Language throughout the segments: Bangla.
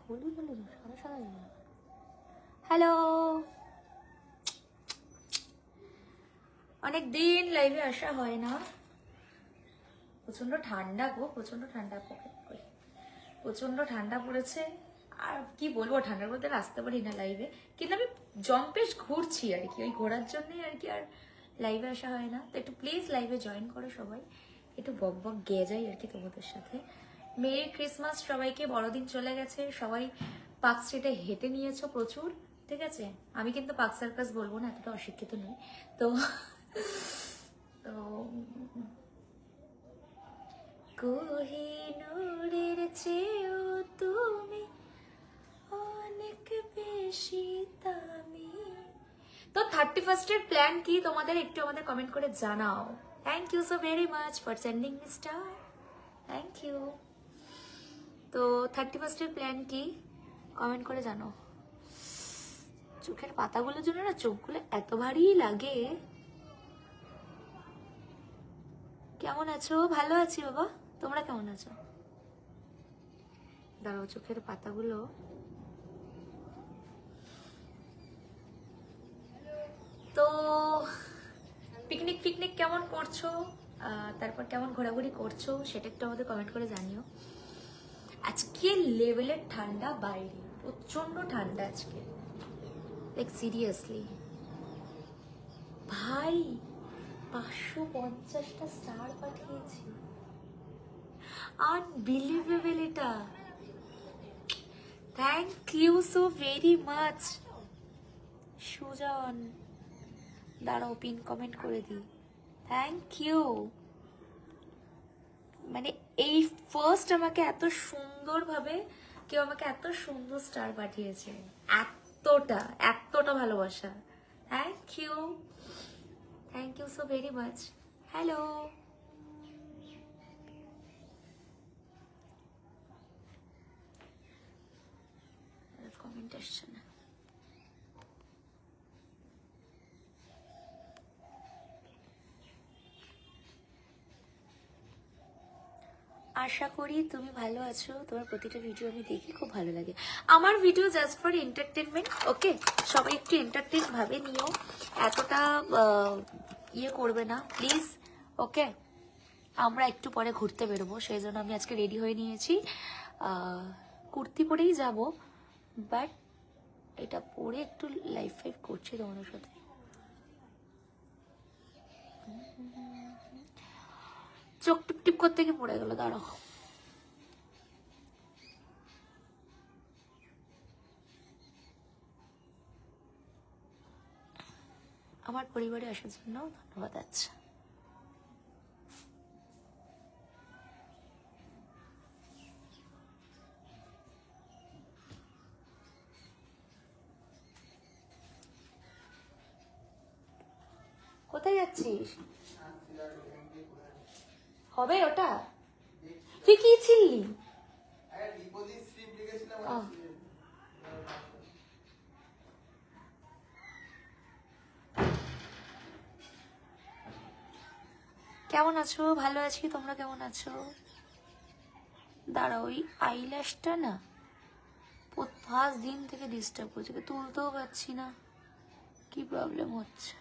হলুদ হলুদ সাদা সাদা। হ্যালো, অনেক দিন লাইভে আসা হয় না, প্রচন্ড ঠান্ডা গো, প্রচন্ড ঠান্ডা, প্রচন্ড ঠান্ডা পড়েছে। আর কি বলবো, ঠান্ডার মধ্যে আসতে পারি না লাইভে, কিন্তু আমি জম্পেশ ঘুরছি আর কি, ওই ঘোরার জন্যই আর কি আর লাইভে আসা হয় না। তো একটু প্লিজ লাইভে জয়েন করো সবাই, একটু বক বক গেয়ে যাই আর কি তোমাদের সাথে। মেরি ক্রিসমাস সবাইকে, বড়দিন চলে গেছে, সবাই পার্ক স্ট্রিটে হেঁটে নিয়েছো প্রচুর, ঠিক আছে। আমি কিন্তু পার্ক সার্কাস বলবো না, এতটা অশিক্ষিত নই। তো তো কোহিনূরের চেয়েও তুমি অনেক বেশি দামি। তো 31st প্ল্যান কি তোমাদের, একটু আমাদের কমেন্ট করে জানাও। Thank you so very much for sending star, thank you. তো 31st প্ল্যান কি কমেন্ট করে জানো। চোখের পাতাগুলোর জন্য না চোখগুলো এত ভারী লাগে। কেমন আছো? ভালো আছি বাবা, তোমরা কেমন আছো? দাঁড়াও, চোখের পাতাগুলো। তো পিকনিক ফিকনিক কেমন করছো, তারপর কেমন ঘোরাঘুরি করছো সেটা একটু আমাদের কমেন্ট করে জানিও। আজকে লেভেলের ঠান্ডা বাইরে, প্রচন্ড ঠান্ডা আজকে, লাইক সিরিয়াসলি ভাই। 550টা স্টার পাঠিয়েছি, আনবিলিভেবল এটা। Thank you so very much Sujan. দাঁড়াও পিন কমেন্ট করে দিই, থ্যাংক ইউ। মানে এই ফার্স্ট আমাকে এত সুন্দরভাবে কেউ আমাকে এত সুন্দর স্টার পাঠিয়েছে, এতটা এতটা ভালোবাসা। Thank you, thank you so very much. Hello, comment আসছে না। আশা করি তুমি ভালো আছো, তোমার প্রতিটা ভিডিও আমি দেখি, খুব ভালো লাগে। আমার ভিডিও জাস্ট ফর এন্টারটেনমেন্ট, ওকে। সবাই একটু এন্টারটেন ভাবে নিও, এতটা ইয়ে করবে না প্লিজ, ওকে। আমরা একটু পরে ঘুরতে বেরোবো, সেই জন্য আমি আজকে রেডি হয়ে নিয়েছি। কুর্তি পরেই যাব, বাট এটা পরে একটু লাইফ ফাইভ করছি তোমাদের সাথে। চোখ টিপ টিপ করতে গিয়ে পড়ে গেল, দাঁড়াও। আমার পরিবারে আসার জন্য ধন্যবাদ। আচ্ছা, কোথায় যাচ্ছিস? হবে ওটা? তুই কি ছিলি? কেমন আছো? ভালো আছি, তোমরা কেমন আছো? দাঁড়াও, ওই আইল্যাশটা না 5 দিন থেকে ডিস্টার্ব করছে, তুলতেও পারছি না, কি প্রবলেম হচ্ছে।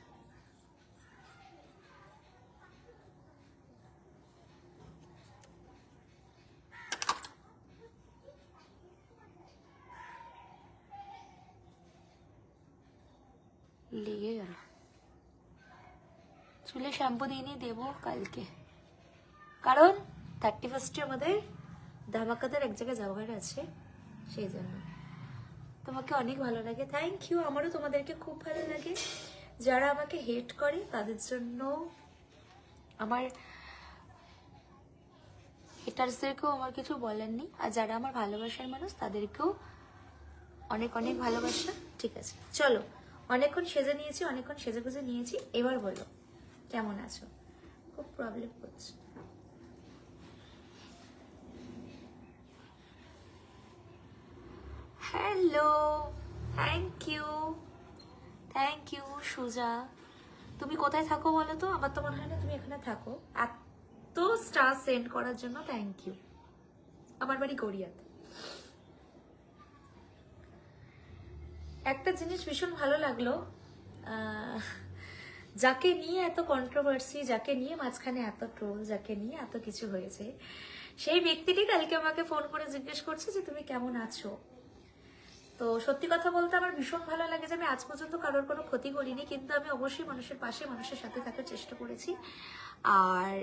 লেগে গেল, চুলে শ্যাম্পু দিয়ে নিয়ে দেবো কালকে, কারণ 31 আমাদের ধামাকাদার এক জায়গায় যাওয়ার আছে, সেই জন্য। তোমাকে অনেক ভালো লাগে, থ্যাংক ইউ। আমারও তোমাদেরকে খুব ভালো লাগে। যারা আমাকে হেট করে তাদের জন্য, আমার হেটার্সদেরকেও আমার কিছু বলার নেই, আর যারা আমার ভালোবাসার মানুষ তাদেরকেও অনেক অনেক ভালোবাসা। ঠিক আছে, চলো, অনেকক্ষণ সেজে নিয়েছি, অনেকক্ষণ সেজে গুজে নিয়েছি, এবার বলো কেমন আছো। খুব প্রবলেম হচ্ছে। Hello, thank you, thank you Suja. তুমি কোথায় থাকো বলো তো? আমার তো মনে হয় না তুমি এখানে থাকো। এত স্টার সেন্ড করার জন্য থ্যাংক ইউ। আমার বাড়ি গড়িয়াতে। একটা জিনিস ভীষণ ভালো লাগলো, আহ, যাকে নিয়ে এত কন্ট্রোভার্সি, যাকে নিয়ে মাঝখানে এত ট্রোল, যাকে নিয়ে এত কিছু হয়েছে, সেই ব্যক্তিটি কালকে আমাকে ফোন করে জিজ্ঞেস করছে যে তুমি কেমন আছো। তো সত্যি কথা বলতে আমার ভীষণ ভালো লাগে যে আমি আজ পর্যন্ত কারোর কোনো ক্ষতি করিনি, কিন্তু আমি অবশ্যই মানুষের পাশে, মানুষের সাথে থাকার চেষ্টা করেছি। আর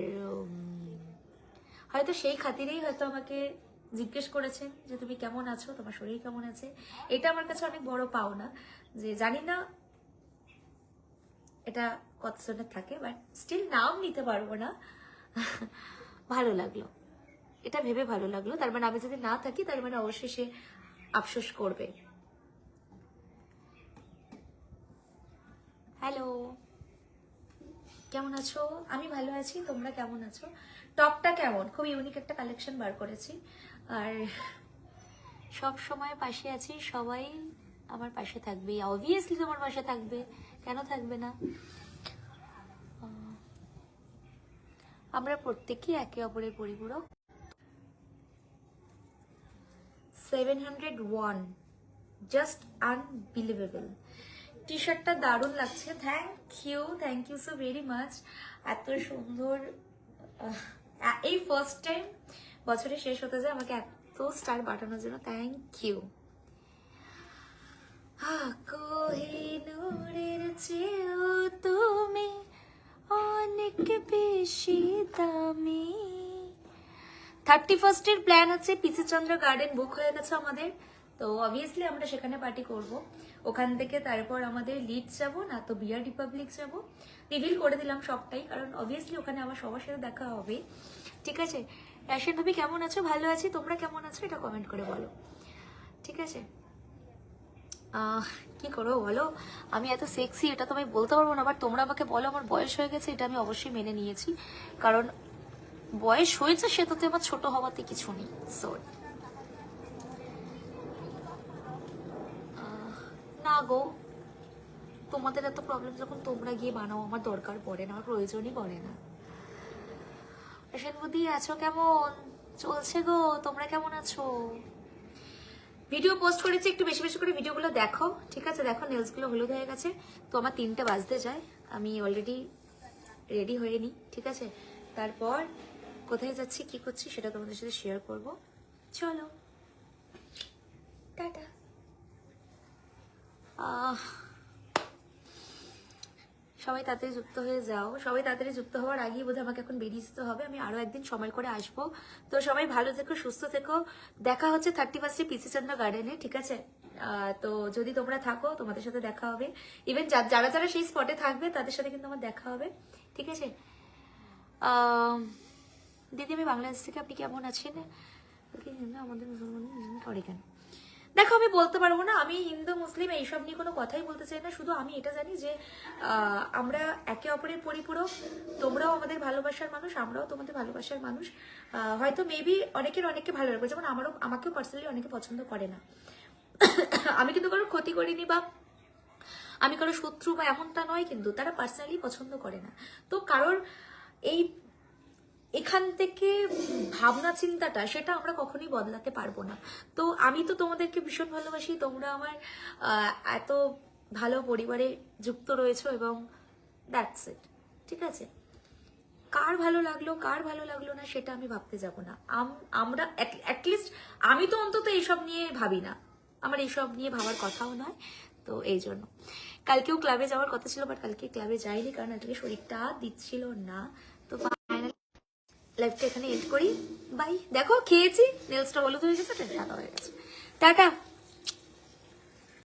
হয়তো সেই খাতিরেই হয়তো আমাকে জিজ্ঞেস করেছেন যে তুমি কেমন আছো, তোমার শরীর কেমন আছে। এটা আমার কাছে অনেক বড় পাওনা, যে জানি না এটা কতজনের থাকে, বাট স্টিল নাম নিতে পারবো না। ভালো লাগলো, এটা ভেবে ভালো লাগলো। তার মানে আমি যদি না থাকি তার মানে অবশ্যই সে আফসোস করবে। হ্যালো, কেমন আছো? আমি ভালো আছি, তোমরা কেমন আছো? টপটা কেমন? খুব ইউনিক একটা কালেকশন বার করেছি, আর সব সময় পাশে আছি, সবাই আমার পাশে থাকবে, অবভিয়াসলি তোমার পাশে থাকবে, কেন থাকবে না? আমরা প্রত্যেকেই একে অপরের পরিপূরক। 701, জাস্ট আনবিলিভেবল। টি শার্টটা দারুণ লাগছে, thank you so very much. এত সুন্দর, এই ফার্স্ট টাইম বছরের শেষ হতে যায় আমাকে এত স্টার পাঠানোর জন্য থ্যাংক ইউ। কোহিনূরের চেয়েও তুমি অনেক বেশি দামি। 31 প্ল্যান হচ্ছে পিসি চন্দ্র গার্ডেন বুক হয়ে গেছে আমাদের, তো অবভিয়াসলি আমরা সেখানে পার্টি করব। ওখান থেকে তারপর আমাদের লিডস যাব, না তো বিয়ার রিপাবলিক যাব। রিভিল করে দিলাম সবটাই, কারণ অবভিয়াসলি ওখানে আমার সবার সাথে দেখা হবে। ঠিক আছে, রাশিয়ান ভাবি কেমন আছো? ভালো আছি, তোমরা কেমন আছো এটা কমেন্ট করে বলো। ঠিক আছে, কি করবো বলো, আমি এত সেক্সি এটা তো আমি বলতে পারবো না, বাট তোমরা আমাকে বলো আমার বয়স হয়ে গেছে, এটা আমি অবশ্যই মেনে নিয়েছি, কারণ বয়স হয়েছে সেটাতে আমার ছোট হওয়াতে কিছু নেই। সো না গো, তোমাদের এত প্রবলেম যখন তোমরা গিয়ে বানাও, আমার দরকার পড়ে না, আমার প্রয়োজনই পড়ে না। বুদ্ধি আছো কেমন চলছে গো? তোমরা কেমন আছো? ভিডিও পোস্ট করেছি, একটু বেশি বেশি করে ভিডিওগুলো দেখো। ঠিক আছে, দেখো নেলসগুলো হলুদ হয়ে গেছে, তো আমার 3টে বাজতে যায়, আমি অলরেডি রেডি হয়ে নিই। ঠিক আছে, তারপর কোথায় যাচ্ছি কি করছি সেটা তোমাদের সাথে শেয়ার করব। চলো টাটা। সবাই তাড়াতাড়ি যুক্ত হয়ে যাও, সবাই তাড়াতাড়ি যুক্ত হওয়ার আগেই বোধহয় আমাকে এখন বেরিয়ে যেতে হবে, আমি আরো একদিন সময় করে আসবো। তো সবাই ভালো থেকো, সুস্থ থেকো, দেখা হচ্ছে 31 পিসি চন্দ্র গার্ডেনে। ঠিক আছে, তো যদি তোমরা থাকো তোমাদের সাথে দেখা হবে, ইভেন যারা যারা সেই স্পটে থাকবে তাদের সাথে কিন্তু আমার দেখা হবে। ঠিক আছে, দিদি আমি বাংলাদেশ থেকে, আপনি কেমন আছেন? আমাদের মুসলমান করে কেন দেখো, আমি বলতে পারবো না, আমি হিন্দু মুসলিম এইসব নিয়ে কোনো কথাই বলতে চাই না। শুধু আমি এটা জানি যে আমরা একে অপরের পরিপূরক, তোমরাও আমাদের ভালোবাসার মানুষ, আমরাও তোমাদের ভালোবাসার মানুষ। হয়তো মেবি অনেকের অনেককে ভালো লাগবে, যেমন আমাকেও পার্সোনালি অনেকে পছন্দ করে না। আমি কিন্তু কারোর ক্ষতি করিনি বা আমি কারোর শত্রু বা এমনটা নয়, কিন্তু তারা পার্সোনালি পছন্দ করে না। তো কারোর এখান থেকে ভাবনা চিন্তাটা, সেটা আমরা কখনোই বদলাতে পারবো না। তো আমি তো তোমাদেরকে ভীষণ ভালোবাসি, তোমরা আমার এত ভালো পরিবারে যুক্ত রয়েছো, এবং দ্যাটস ইট। ঠিক আছে, কার ভালো লাগলো কার ভালো লাগলো না সেটা আমি ভাবতে যাব না। আমরা অ্যাটলিস্ট আমি তো অন্তত এইসব নিয়ে ভাবি না, আমার এইসব নিয়ে ভাবার কথাও নয়। তো এই জন্য কালকেও ক্লাবে যাওয়ার কথা ছিল, বাট কালকে ক্লাবে যাইনি, কারণ আজকে শরীরটা দিচ্ছিল না। তো লাইভটা এখানে এন্ড করি, বাই। দেখো খেয়েছি, নেলসটা হলুদ হয়ে গেছে, টাটা হয়ে গেছে, টাটা।